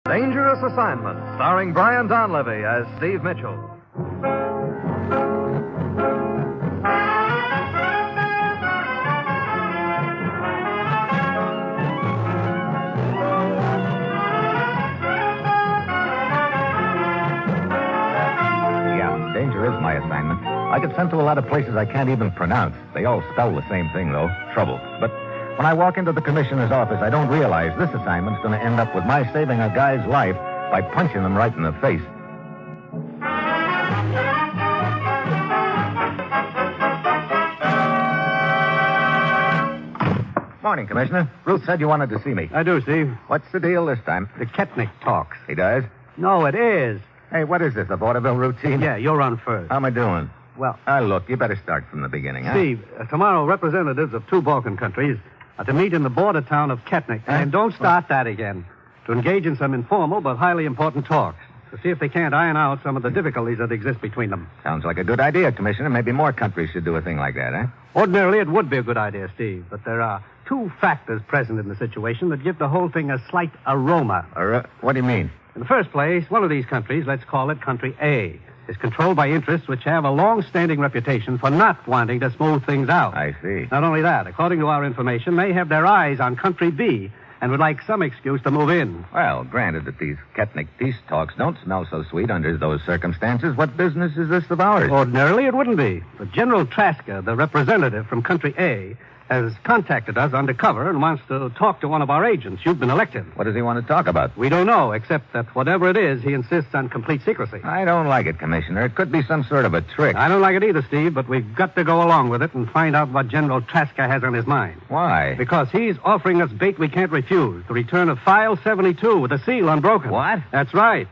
Dangerous Assignment, starring Brian Donlevy as Steve Mitchell. Yeah, danger is my assignment. I get sent to a lot of places I can't even pronounce. They all spell the same thing, though, trouble. But when I walk into the commissioner's office, I don't realize this assignment's going to end up with my saving a guy's life by punching him right in the face. Morning, Commissioner. Ruth said you wanted to see me. I do, Steve. What's the deal this time? The Ketnick talks. He does? No, it is. Hey, what is this, a vaudeville routine? Yeah, you're on first. How am I doing? Well, Look, you better start from the beginning, huh? Steve, tomorrow representatives of two Balkan countries are to meet in the border town of Ketnick. And don't start that again. To engage in some informal but highly important talks. To see if they can't iron out some of the difficulties that exist between them. Sounds like a good idea, Commissioner. Maybe more countries should do a thing like that, huh? Ordinarily, it would be a good idea, Steve. But there are two factors present in the situation that give the whole thing a slight aroma. What do you mean? In the first place, one of these countries, let's call it Country A, is controlled by interests which have a long-standing reputation for not wanting to smooth things out. I see. Not only that, according to our information, they have their eyes on Country B and would like some excuse to move in. Well, granted that these Ketnick peace talks don't smell so sweet under those circumstances, what business is this of ours? Ordinarily, it wouldn't be. But General Traska, the representative from Country A, has contacted us undercover and wants to talk to one of our agents. You've been elected. What does he want to talk about? We don't know, except that whatever it is, he insists on complete secrecy. I don't like it, Commissioner. It could be some sort of a trick. I don't like it either, Steve, but we've got to go along with it and find out what General Traska has on his mind. Why? Because he's offering us bait we can't refuse, the return of File 72 with the seal unbroken. What? That's right.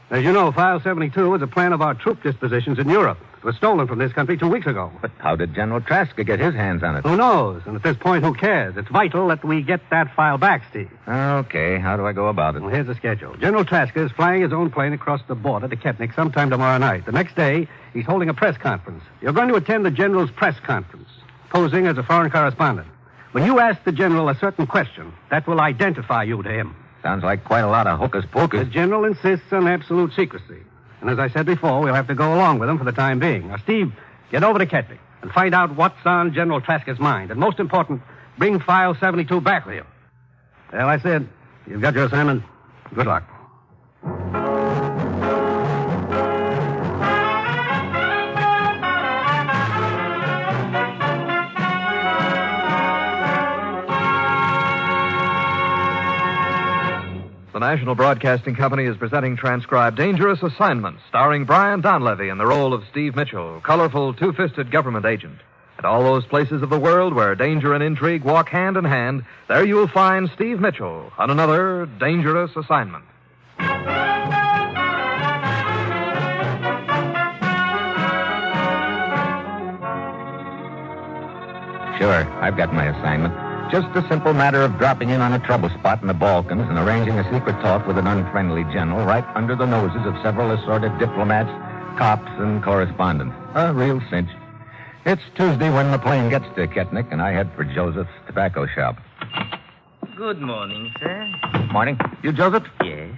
As you know, File 72 is a plan of our troop dispositions in Europe. It was stolen from this country 2 weeks ago. But how did General Traska get his hands on it? Who knows? And at this point, who cares? It's vital that we get that file back, Steve. Okay, how do I go about it? Well, here's the schedule. General Traska is flying his own plane across the border to Ketnick sometime tomorrow night. The next day, he's holding a press conference. You're going to attend the General's press conference, posing as a foreign correspondent. When you ask the General a certain question, that will identify you to him. Sounds like quite a lot of hocus pocus. The General insists on absolute secrecy. And as I said before, we'll have to go along with him for the time being. Now, Steve, get over to Ketnick and find out what's on General Traska's mind. And most important, bring File 72 back with you. Well, I said, you've got your assignment. Good luck. The National Broadcasting Company is presenting transcribed Dangerous Assignment, starring Brian Donlevy in the role of Steve Mitchell, colorful, two-fisted government agent. At all those places of the world where danger and intrigue walk hand in hand, there you will find Steve Mitchell on another Dangerous Assignment. Sure, I've got my assignment. Just a simple matter of dropping in on a trouble spot in the Balkans and arranging a secret talk with an unfriendly general right under the noses of several assorted diplomats, cops, and correspondents. A real cinch. It's Tuesday when the plane gets to Ketnick, and I head for Joseph's tobacco shop. Good morning, sir. Morning. You, Joseph? Yes.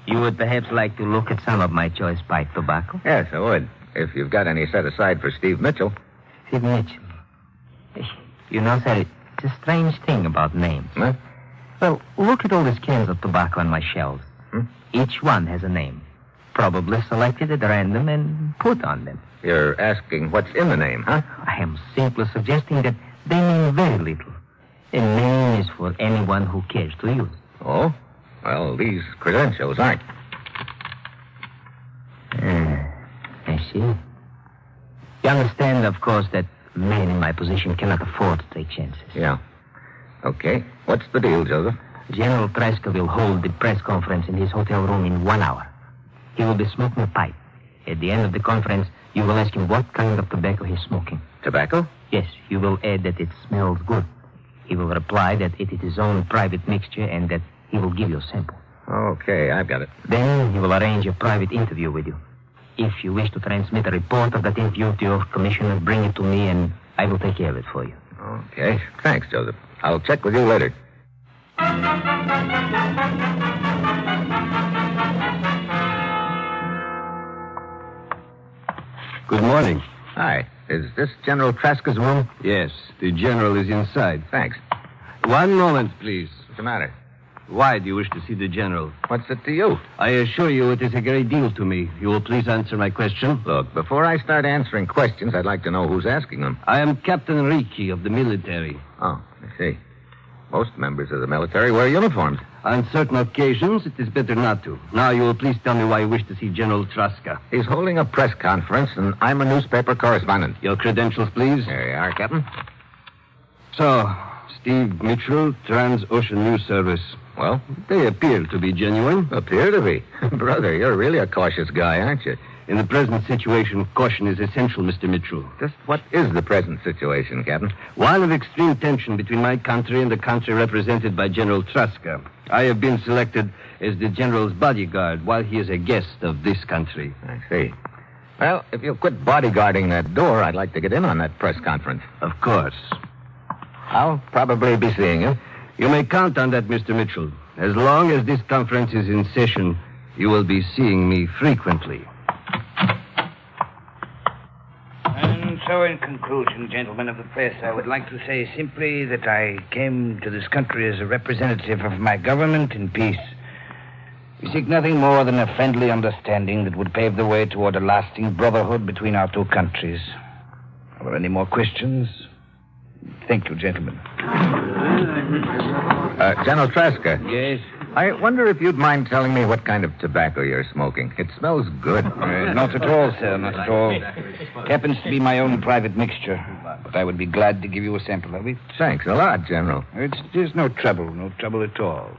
You would perhaps like to look at some of my choice pipe tobacco? Yes, I would. If you've got any set aside for Steve Mitchell. Steve Mitchell. You know, sir, it's a strange thing about names. Huh? Well, look at all these cans of tobacco on my shelves. Each one has a name. Probably selected at random and put on them. You're asking what's in the name, huh? I am simply suggesting that they mean very little. A name is for anyone who cares to use. Oh? Well, these credentials aren't. I see. You understand, of course, that men in my position cannot afford to take chances. Yeah. Okay. What's the deal, Joseph? General Traska will hold the press conference in his hotel room in 1 hour. He will be smoking a pipe. At the end of the conference, you will ask him what kind of tobacco he's smoking. Tobacco? Yes, you will add that it smells good. He will reply that it is his own private mixture and that he will give you a sample. Okay, I've got it. Then he will arrange a private interview with you. If you wish to transmit a report of that interview to your commissioner, bring it to me and I will take care of it for you. Okay. Thanks, Joseph. I'll check with you later. Good morning. Hi. Is this General Traska's room? Yes, the general is inside. Thanks. One moment, please. What's the matter? Why do you wish to see the general? What's it to you? I assure you it is a great deal to me. You will please answer my question? Look, before I start answering questions, I'd like to know who's asking them. I am Captain Ricci of the military. Oh, I see. Most members of the military wear uniforms. On certain occasions, it is better not to. Now, you will please tell me why you wish to see General Traska. He's holding a press conference, and I'm a newspaper correspondent. Your credentials, please. There you are, Captain. So, Steve Mitchell, Trans-Ocean News Service. Well? They appear to be genuine. Appear to be. Brother, you're really a cautious guy, aren't you? In the present situation, caution is essential, Mr. Mitchell. Just what is the present situation, Captain? One of extreme tension between my country and the country represented by General Traska. I have been selected as the general's bodyguard while he is a guest of this country. I see. Well, if you'll quit bodyguarding that door, I'd like to get in on that press conference. Of course. I'll probably be seeing you. You may count on that, Mr. Mitchell. As long as this conference is in session, you will be seeing me frequently. And so, in conclusion, gentlemen of the press, I would like to say simply that I came to this country as a representative of my government in peace. We seek nothing more than a friendly understanding that would pave the way toward a lasting brotherhood between our two countries. Are there any more questions? Thank you, gentlemen. General Traska. Yes? I wonder if you'd mind telling me what kind of tobacco you're smoking. It smells good. Not at all, sir, not at all. It happens to be my own private mixture, but I would be glad to give you a sample of it. Thanks a lot, General. There's no trouble at all.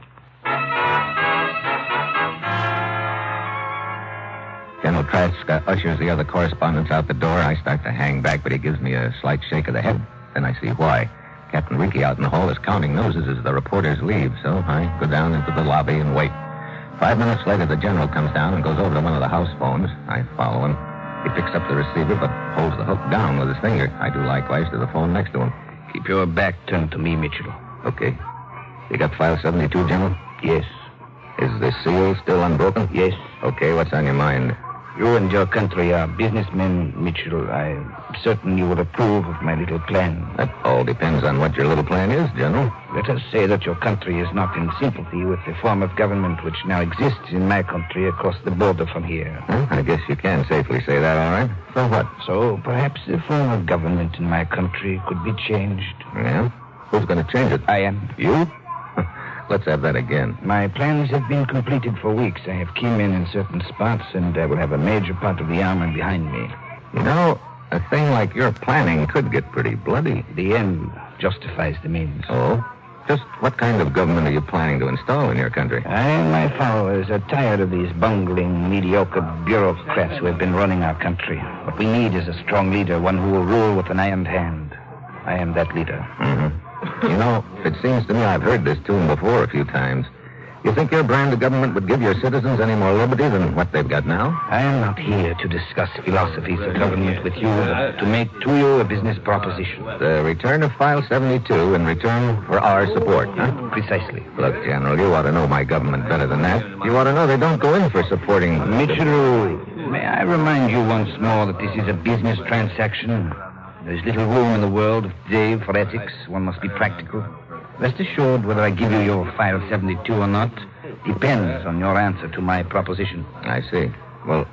General Traska ushers the other correspondents out the door. I start to hang back, but he gives me a slight shake of the head. Then I see why. Captain Ricci out in the hall is counting noses as the reporters leave, so I go down into the lobby and wait. 5 minutes later, the general comes down and goes over to one of the house phones. I follow him. He picks up the receiver, but holds the hook down with his finger. I do likewise to the phone next to him. Keep your back turned to me, Mitchell. Okay. You got file 72, General? Yes. Is the seal still unbroken? Yes. Okay, what's on your mind? You and your country are businessmen, Mitchell. I'm certain you will approve of my little plan. That all depends on what your little plan is, General. Let us say that your country is not in sympathy with the form of government which now exists in my country across the border from here. Well, I guess you can safely say that, all right. So what? So perhaps the form of government in my country could be changed. Yeah? Who's going to change it? I am. You? Let's have that again. My plans have been completed for weeks. I have key men in certain spots, and I will have a major part of the army behind me. You know, a thing like your planning could get pretty bloody. The end justifies the means. Oh? Just what kind of government are you planning to install in your country? I and my followers are tired of these bungling, mediocre bureaucrats who have been running our country. What we need is a strong leader, one who will rule with an iron hand. I am that leader. Mm-hmm. You know, it seems to me I've heard this tune before a few times. You think your brand of government would give your citizens any more liberty than what they've got now? I am not here to discuss philosophies of government with you, but to make to you a business proposition. The return of File 72 in return for our support, huh? Precisely. Look, General, you ought to know my government better than that. You ought to know they don't go in for supporting... Mitchell, may I remind you once more that this is a business transaction? There's little room in the world of today for ethics. One must be practical. Rest assured, whether I give you your File 72 or not depends on your answer to my proposition. I see. Well,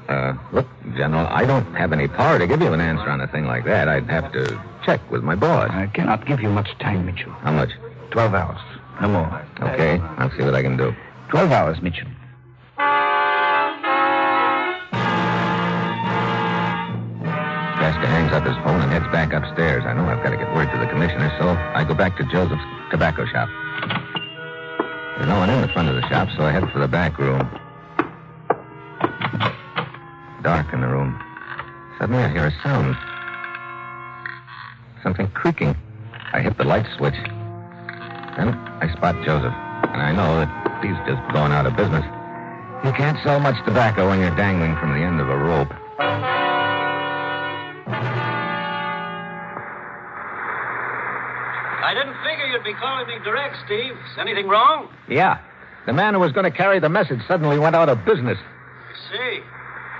look, General, I don't have any power to give you an answer on a thing like that. I'd have to check with my boss. I cannot give you much time, Mitchell. How much? 12 hours. No more. Okay, I'll see what I can do. 12 hours, Mitchell. Traska hangs up his phone and heads back upstairs. I know I've got to get word to the commissioner, so I go back to Joseph's tobacco shop. There's no one in the front of the shop, so I head for the back room. Dark in the room. Suddenly I hear a sound. Something creaking. I hit the light switch. Then I spot Joseph, and I know that he's just gone out of business. You can't sell much tobacco when you're dangling from the end of a rope. I didn't figure you'd be calling me direct, Steve. Is anything wrong? Yeah. The man who was going to carry the message suddenly went out of business. I see.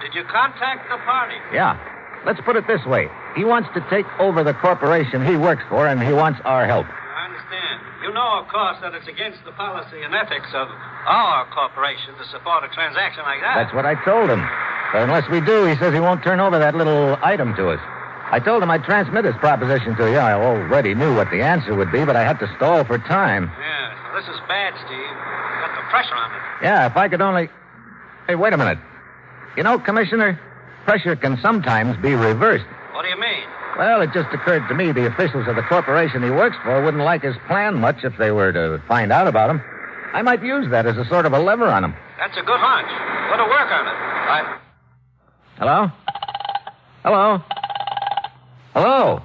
Did you contact the party? Yeah. Let's put it this way. He wants to take over the corporation he works for, and he wants our help. I understand. You know, of course, that it's against the policy and ethics of our corporation to support a transaction like that. That's what I told him. But unless we do, he says he won't turn over that little item to us. I told him I'd transmit his proposition to you. I already knew what the answer would be, but I had to stall for time. Yeah, so this is bad, Steve. Got the pressure on it. Yeah, if I could only... Hey, wait a minute. You know, Commissioner, pressure can sometimes be reversed. What do you mean? Well, it just occurred to me the officials of the corporation he works for wouldn't like his plan much if they were to find out about him. I might use that as a sort of a lever on him. That's a good hunch. Go to work on it. Hello? Hello? Hello?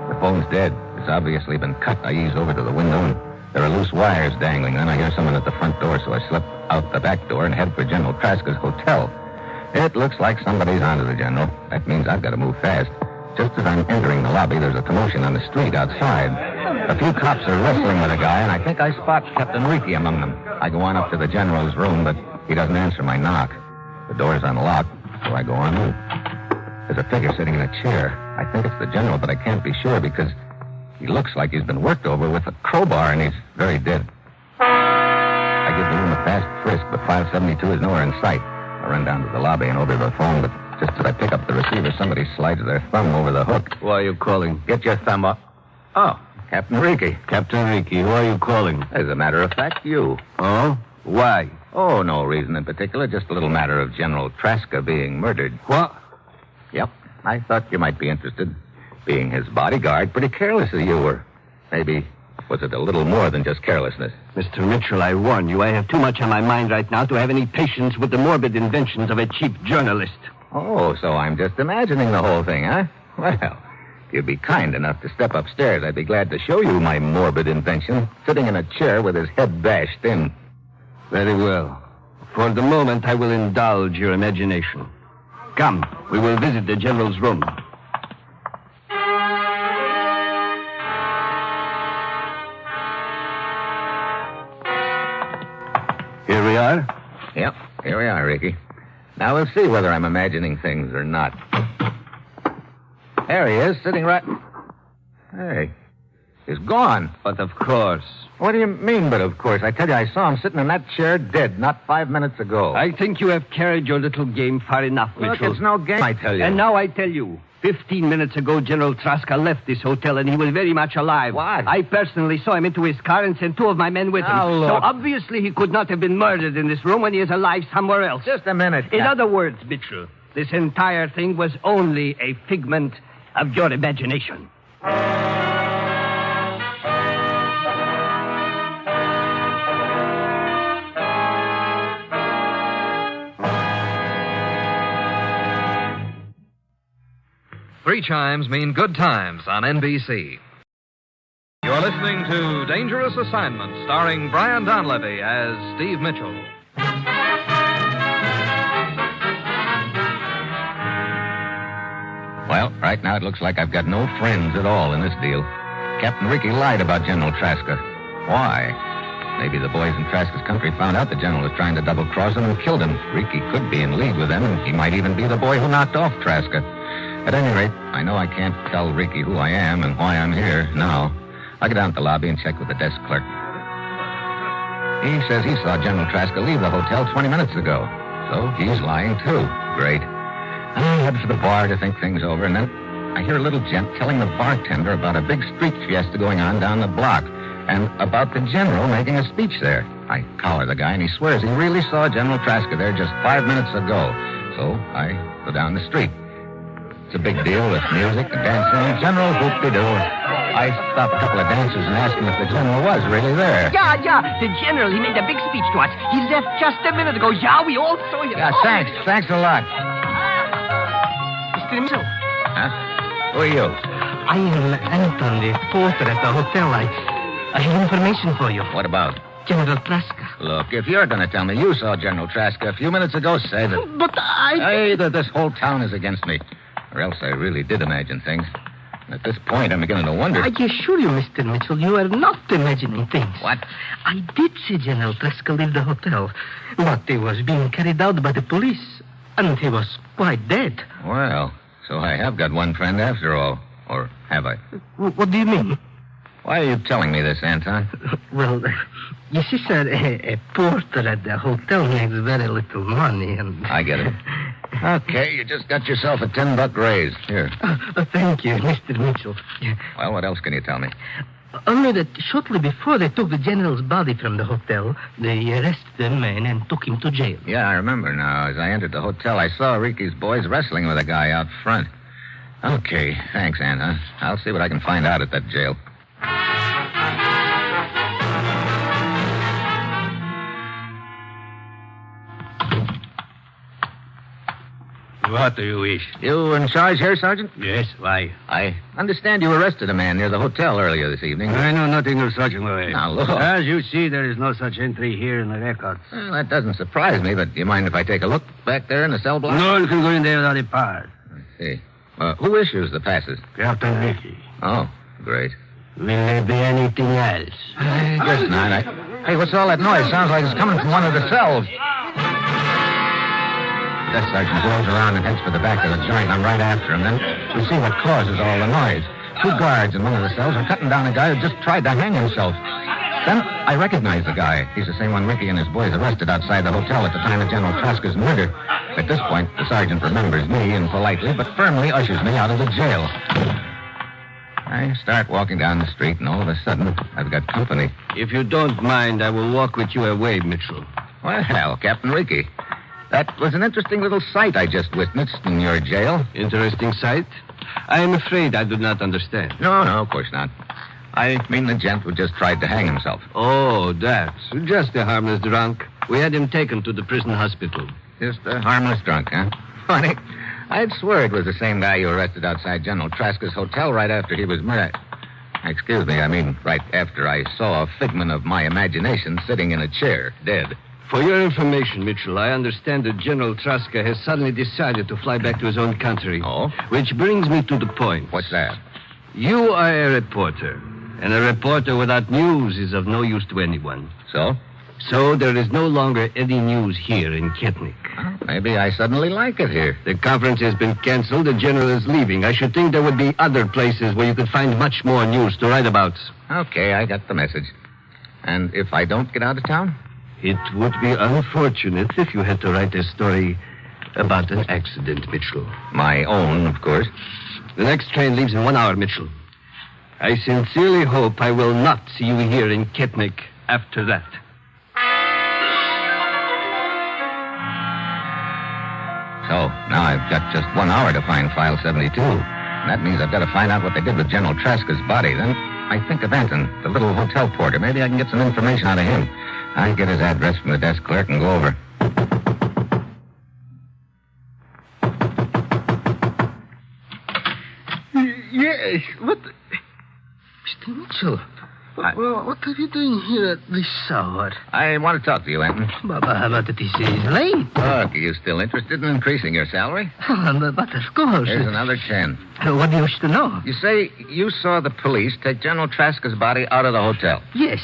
The phone's dead. It's obviously been cut. I ease over to the window, and there are loose wires dangling. Then I hear someone at the front door, so I slip out the back door and head for General Traska's hotel. It looks like somebody's onto the General. That means I've got to move fast. Just as I'm entering the lobby, there's a commotion on the street outside. A few cops are wrestling with a guy, and I think I spot Captain Ricky among them. I go on up to the General's room, but he doesn't answer my knock. The door's unlocked, so I go on in. There's a figure sitting in a chair. I think it's the General, but I can't be sure because he looks like he's been worked over with a crowbar, and he's very dead. I give the room a fast frisk, but 572 is nowhere in sight. I run down to the lobby and over to the phone, but just as I pick up the receiver, somebody slides their thumb over the hook. Why are you calling? Get your thumb up. Oh, Captain Ricky. Captain Ricky, who are you calling? As a matter of fact, you. Oh? Why? Oh, no reason in particular, just a little matter of General Traska being murdered. What? Yep. I thought you might be interested. Being his bodyguard, pretty careless as you were. Maybe, was it a little more than just carelessness? Mr. Mitchell, I warn you, I have too much on my mind right now to have any patience with the morbid inventions of a cheap journalist. Oh, so I'm just imagining the whole thing, huh? Well, if you'd be kind enough to step upstairs, I'd be glad to show you my morbid invention, sitting in a chair with his head bashed in. Very well. For the moment, I will indulge your imagination. Come, we will visit the General's room. Here we are. Yep, here we are, Ricky. Now we'll see whether I'm imagining things or not. There he is, sitting right... Hey, he's gone. But of course. What do you mean, but of course? I tell you, I saw him sitting in that chair dead not 5 minutes ago. I think you have carried your little game far enough, Look, Mitchell. it's no game, I tell you. And now I tell you, 15 minutes ago, General Traska left this hotel, and he was very much alive. What? I personally saw him into his car and sent 2 of my men with him. Now, look. So obviously he could not have been murdered in this room when he is alive somewhere else. Just a minute, In Cap. other words, Mitchell, this entire thing was only a figment of your imagination. Three chimes mean good times on NBC. You're listening to Dangerous Assignment, starring Brian Donlevy as Steve Mitchell. Well, right now it looks like I've got no friends at all in this deal. Captain Ricky lied about General Traska. Why? Maybe the boys in Traska's country found out the General was trying to double-cross him and killed him. Ricky could be in league with them, and he might even be the boy who knocked off Traska. At any rate, I know I can't tell Ricky who I am and why I'm here now. I'll go down to the lobby and check with the desk clerk. He says he saw General Traska leave the hotel 20 minutes ago. So he's lying, too. Great. I head for the bar to think things over, and then I hear a little gent telling the bartender about a big street fiesta going on down the block, and about the General making a speech there. I collar the guy, and he swears he really saw General Traska there just 5 minutes ago. So I go down the street. It's a big deal with music and dancing. General whoop-de-doo. I stopped a couple of dancers and asked them if the General was really there. Yeah. The General, he made a big speech to us. He left just a minute ago. Yeah, we all saw him. Yeah, thanks. Thanks a lot. Mr. Mitchell. Huh? Who are you? I am Anton, the porter at the hotel. I have information for you. What about? General Traska. Look, if you're going to tell me you saw General Traska a few minutes ago, save it. But I... Hey, this whole town is against me. Or else I really did imagine things. At this point, I'm beginning to wonder. I assure you, Mr. Mitchell, you are not imagining things. What? I did see General Tresca leave the hotel, but he was being carried out by the police, and he was quite dead. Well, so I have got one friend after all. Or have I? What do you mean? Why are you telling me this, Anton? Well, you see, sir, a porter at the hotel makes very little money, and... I get it. Okay, you just got yourself a $10 raise. Here. Thank you, Mr. Mitchell. Well, what else can you tell me? Only that shortly before they took the general's body from the hotel, they arrested the man and took him to jail. Yeah, I remember now. As I entered the hotel, I saw Ricky's boys wrestling with a guy out front. Okay, thanks, Anton. I'll see what I can find out at that jail. What do you wish? You in charge here, Sergeant? Yes, why? I understand you arrested a man near the hotel earlier this evening. I know nothing of such, Louis. Now, look. As you see, there is no such entry here in the records. Well, that doesn't surprise me, but do you mind if I take a look back there in the cell block? No one can go in there without a pass. I see. Who issues the passes? Captain Ricky. Oh, great. Will there be anything else? I guess not. Hey, what's all that noise? Sounds like it's coming from one of the cells. Desk sergeant whirls around and heads for the back of the joint. I'm right after him. Then we see what causes all the noise. 2 guards in one of the cells are cutting down a guy who just tried to hang himself. Then I recognize the guy. He's the same one Ricky and his boys arrested outside the hotel at the time of General Tresca's murder. At this point, the sergeant remembers me and politely but firmly ushers me out of the jail. I start walking down the street, and all of a sudden, I've got company. If you don't mind, I will walk with you away, Mitchell. Well, Captain Ricky, that was an interesting little sight I just witnessed in your jail. Interesting sight? I am afraid I do not understand. No, of course not. I mean the gent who just tried to hang himself. Oh, that's just a harmless drunk. We had him taken to the prison hospital. Just a harmless drunk, huh? Funny. I'd swear it was the same guy you arrested outside General Tresca's hotel right after he was murdered. Excuse me, I mean right after I saw a figment of my imagination sitting in a chair, dead. For your information, Mitchell, I understand that General Tresca has suddenly decided to fly back to his own country. Oh? Which brings me to the point. What's that? You are a reporter, and a reporter without news is of no use to anyone. So? So there is no longer any news here in Ketnik. Well, maybe I suddenly like it here. The conference has been canceled. The general is leaving. I should think there would be other places where you could find much more news to write about. Okay, I got the message. And if I don't get out of town? It would be unfortunate if you had to write a story about an accident, Mitchell. My own, of course. The next train leaves in 1 hour, Mitchell. I sincerely hope I will not see you here in Ketnik after that. So, now I've got just 1 hour to find File 72. And that means I've got to find out what they did with General Tresca's body. Then I think of Anton, the little hotel porter. Maybe I can get some information out of him. I get his address from the desk clerk and go over. Yes, what... Mr. Mitchell, what are you doing here at this hour? I want to talk to you, Anton. But it is late. Look, are you still interested in increasing your salary? But of course. Here's another 10. What do you wish to know? You say you saw the police take General Tresca's body out of the hotel. Yes.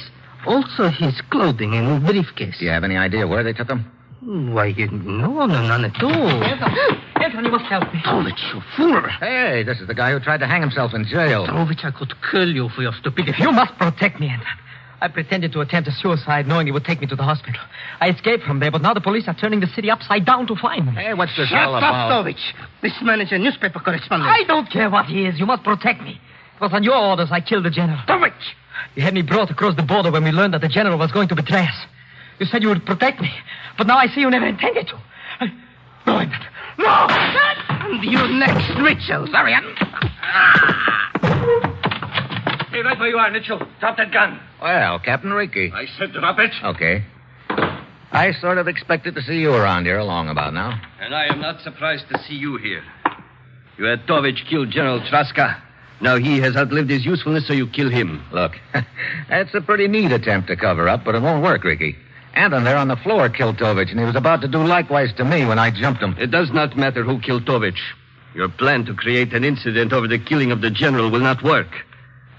Also his clothing and briefcase. Do you have any idea where they took them? Why, no, none at all. Anton, you must help me. Trovich, you fool. Hey, this is the guy who tried to hang himself in jail. Trovich, I could kill you for your stupidity. You must protect me, Anton. I pretended to attempt a suicide knowing he would take me to the hospital. I escaped from there, but now the police are turning the city upside down to find me. Hey, what's this Shut all up, about? Trovich. This man is a newspaper correspondent. I don't care what he is. You must protect me. It was on your orders I killed the general. Trovich! You had me brought across the border when we learned that the general was going to betray us. You said you would protect me, but now I see you never intended to. No, Anton. No! And you next, Mitchell. Sorry, Stay right where you are, Mitchell. Drop that gun. Well, Captain Ricky. I said drop it. Okay. I sort of expected to see you around here along about now. And I am not surprised to see you here. You had Tovich kill General Tresca. Now he has outlived his usefulness, so you kill him. Look, that's a pretty neat attempt to cover up, but it won't work, Ricky. Anton there on the floor killed Tovich, and he was about to do likewise to me when I jumped him. It does not matter who killed Tovich. Your plan to create an incident over the killing of the general will not work.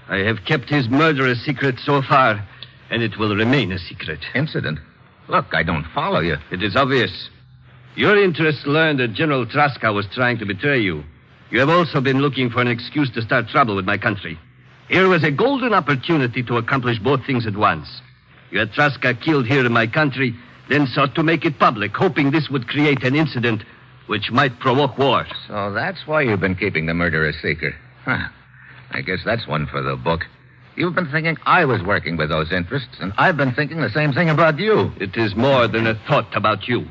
I have kept his murder a secret so far, and it will remain a secret. Incident? Look, I don't follow you. It is obvious. Your interests learned that General Traska was trying to betray you. You have also been looking for an excuse to start trouble with my country. Here was a golden opportunity to accomplish both things at once. You had Traska killed here in my country, then sought to make it public, hoping this would create an incident which might provoke war. So that's why you've been keeping the murder a secret. Huh. I guess that's one for the book. You've been thinking I was working with those interests, and I've been thinking the same thing about you. It is more than a thought about you.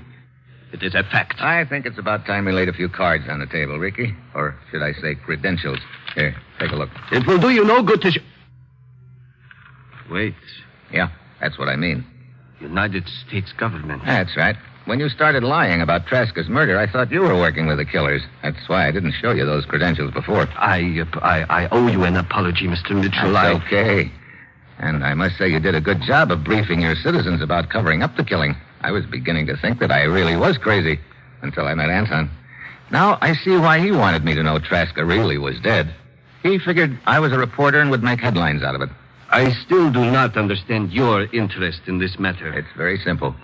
It is a fact. I think it's about time we laid a few cards on the table, Ricky. Or should I say credentials. Here, take a look. It will do you no good to... Wait. Yeah, that's what I mean. United States government. That's right. When you started lying about Traska's murder, I thought you were working with the killers. That's why I didn't show you those credentials before. I owe you an apology, Mr. Mitchell. That's okay. And I must say you did a good job of briefing your citizens about covering up the killing. I was beginning to think that I really was crazy until I met Anton. Now I see why he wanted me to know Traska really was dead. He figured I was a reporter and would make headlines out of it. I still do not understand your interest in this matter. It's very simple.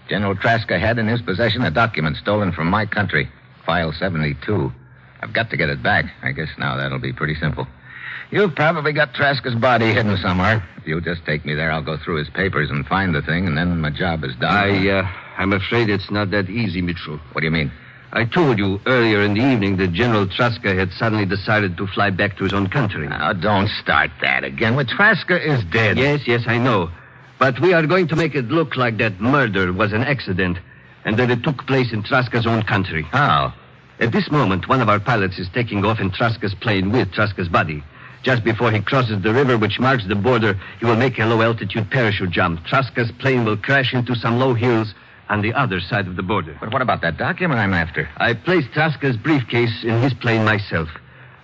General Traska had in his possession a document stolen from my country, File 72. I've got to get it back. I guess now that'll be pretty simple. You've probably got Traska's body hidden somewhere. If you'll just take me there, I'll go through his papers and find the thing, and then my job is done. I'm afraid it's not that easy, Mitchell. What do you mean? I told you earlier in the evening that General Traska had suddenly decided to fly back to his own country. Now, don't start that again. Well, Traska is dead. Yes, I know. But we are going to make it look like that murder was an accident and that it took place in Traska's own country. How? At this moment, one of our pilots is taking off in Traska's plane with Traska's body. Just before he crosses the river which marks the border, he will make a low-altitude parachute jump. Traska's plane will crash into some low hills on the other side of the border. But what about that document I'm after? I placed Traska's briefcase in his plane myself.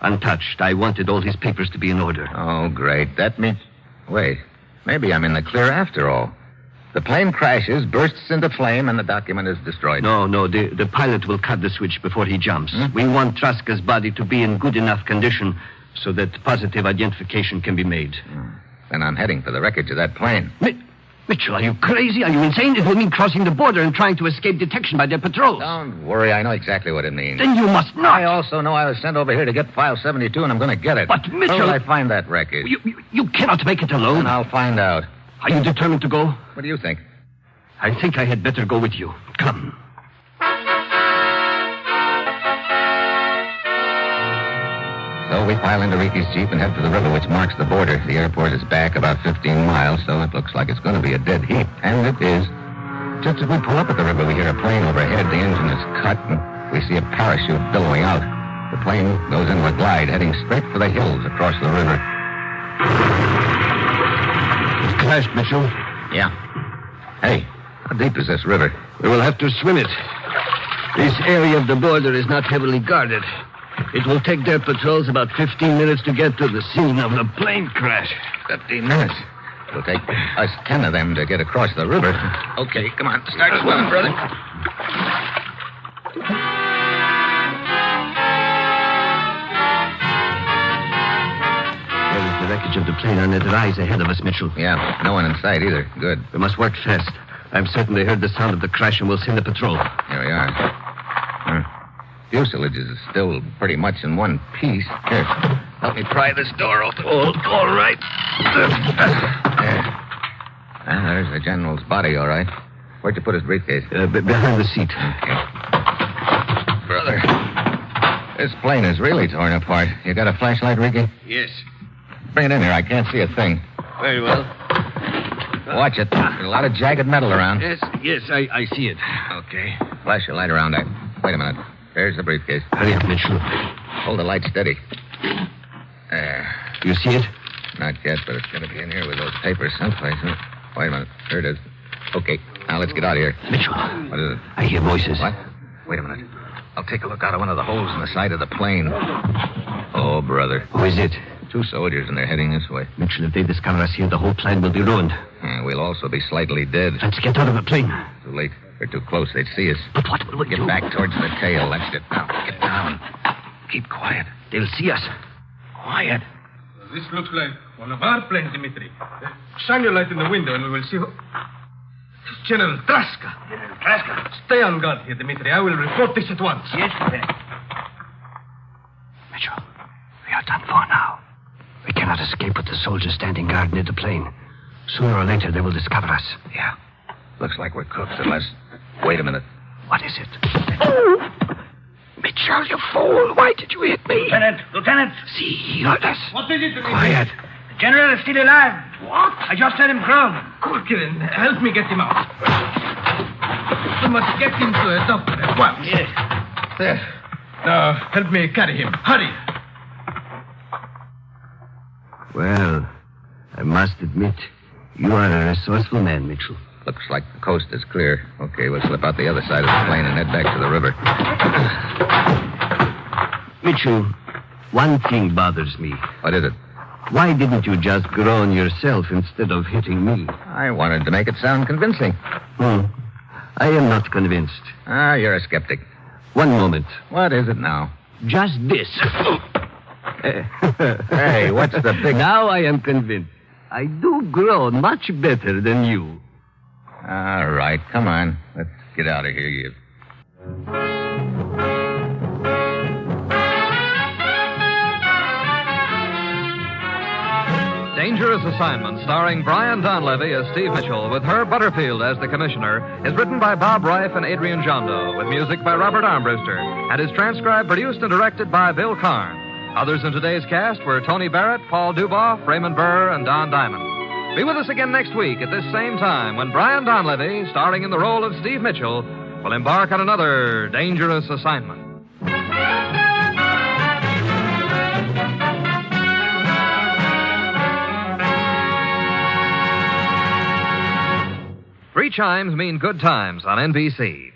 Untouched. I wanted all his papers to be in order. Oh, great. That means... Wait. Maybe I'm in the clear after all. The plane crashes, bursts into flame, and the document is destroyed. No. The pilot will cut the switch before he jumps. We want Traska's body to be in good enough condition so that positive identification can be made. Then I'm heading for the wreckage of that plane. Mitchell, are you crazy? Are you insane? It will mean crossing the border and trying to escape detection by their patrols. Don't worry. I know exactly what it means. Then you must not. I also know I was sent over here to get File 72, and I'm going to get it. But, Mitchell... Where will I find that wreckage? You cannot make it alone. Then I'll find out. Are you determined to go? What do you think? I think I had better go with you. Come. So we pile into Ricky's Jeep and head for the river which marks the border. The airport is back about 15 miles, so it looks like it's going to be a dead heat. And it is. Just as we pull up at the river, we hear a plane overhead. The engine is cut, and we see a parachute billowing out. The plane goes into a glide, heading straight for the hills across the river. It crashed, Mitchell. Yeah. Hey, how deep is this river? We will have to swim it. This area of the border is not heavily guarded. It will take their patrols about 15 minutes to get to the scene of the plane crash. 15 minutes? It'll take us 10 of them to get across the river. Okay, come on. Start swimming, brother. There is the wreckage of the plane on the rise ahead of us, Mitchell. Yeah, no one in sight either. Good. We must work fast. I'm certain they heard the sound of the crash and will send a patrol. Here we are. Fuselage is still pretty much in one piece. Here, help me pry this door open. Oh, all right. There. There's the general's body, all right. Where'd you put his briefcase? Behind the seat. Okay. Brother, this plane is really torn apart. You got a flashlight, Ricky? Yes. Bring it in here. I can't see a thing. Very well. Watch it. There's a lot of jagged metal around. Yes, I see it. Okay. Flash your light around. Wait a minute. There's the briefcase. Hurry up, Mitchell. Hold the light steady. There. You see it? Not yet, but it's going to be in here with those papers someplace. Huh? Wait a minute. Here it is. Okay. Now let's get out of here. Mitchell. What is it? I hear voices. What? Wait a minute. I'll take a look out of one of the holes in the side of the plane. Oh, brother. Who is it? 2 soldiers, and they're heading this way. Mitchell, if they discover us here, the whole plan will be ruined. We'll also be slightly dead. Let's get out of the plane. Too late. They're too close. They'd see us. But what will we do? Get back towards the tail. That's it. Now, get down. Keep quiet. They'll see us. Quiet. This looks like one of our planes, Dimitri. Shine your light in the window and we will see who... It's General Traska. General Traska? Stay on guard here, Dimitri. I will report this at once. Yes, Lieutenant. Mitchell, we are done for now. We cannot escape with the soldiers standing guard near the plane. Sooner or later, they will discover us. Yeah. Looks like we're cooked unless... Wait a minute. What is it? Oh! Mitchell, you fool. Why did you hit me? Lieutenant. See, he heard us. What is it, Dimitri? Quiet. The general is still alive. What? I just heard him groan. Quick, help me get him out. We must get him to a doctor at once. Yes. There. Now, help me carry him. Hurry. Well, I must admit, you are a resourceful man, Mitchell. Looks like the coast is clear. Okay, we'll slip out the other side of the plane and head back to the river. Mitchell, one thing bothers me. What is it? Why didn't you just groan yourself instead of hitting me? I wanted to make it sound convincing. I am not convinced. Ah, you're a skeptic. One moment. What is it now? Just this. Hey, what's the big... Now I am convinced. I do groan much better than you. All right, come on. Let's get out of here, you... Dangerous Assignment, starring Brian Donlevy as Steve Mitchell, with Herb Butterfield as the commissioner, is written by Bob Reif and Adrian Jondo, with music by Robert Armbruster, and is transcribed, produced, and directed by Bill Karn. Others in today's cast were Tony Barrett, Paul Duboff, Raymond Burr, and Don Diamond. Be with us again next week at this same time when Brian Donlevy, starring in the role of Steve Mitchell, will embark on another dangerous assignment. Three chimes mean good times on NBC.